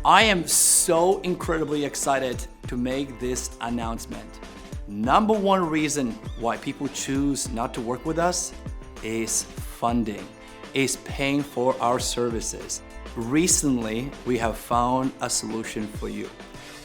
I am so incredibly excited to make this announcement. Number one reason why people choose not to work with us is funding, is paying for our services. Recently, we have found a solution for you.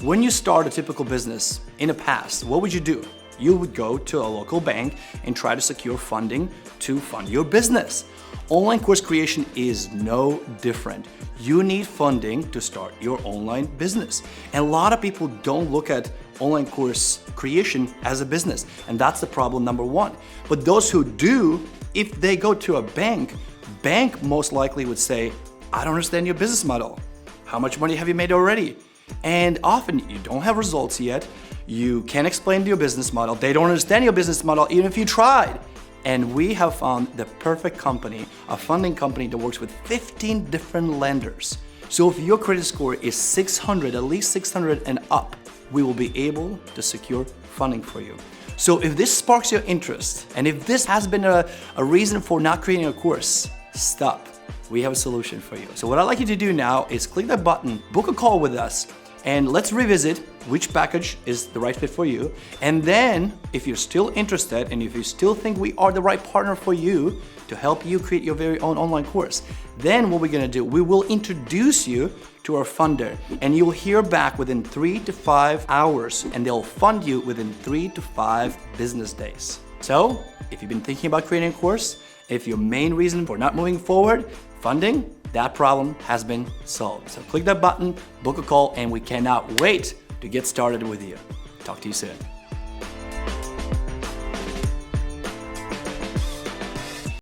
When you start a typical business in the past, what would you do? You would go to a local bank and try to secure funding to fund your business. Online course creation is no different. You need funding to start your online business. And a lot of people don't look at online course creation as a business. And that's the problem number one. But those who do, if they go to a bank most likely would say, I don't understand your business model. How much money have you made already? And often you don't have results yet. You can't explain your business model. They don't understand your business model even if you tried. And we have found the perfect company, a funding company that works with 15 different lenders. So if your credit score is 600, at least 600 and up, we will be able to secure funding for you. So if this sparks your interest, and if this has been a reason for not creating a course, stop. We have a solution for you. So what I'd like you to do now is click that button, book a call with us, and let's revisit which package is the right fit for you. And then if you're still interested and if you still think we are the right partner for you to help you create your very own online course, then what we're gonna do, we will introduce you to our funder and you'll hear back within 3 to 5 hours and they'll fund you within 3 to 5 business days. So if you've been thinking about creating a course, if your main reason for not moving forward, funding, that problem has been solved. So click that button, book a call, and we cannot wait to get started with you. Talk to you soon.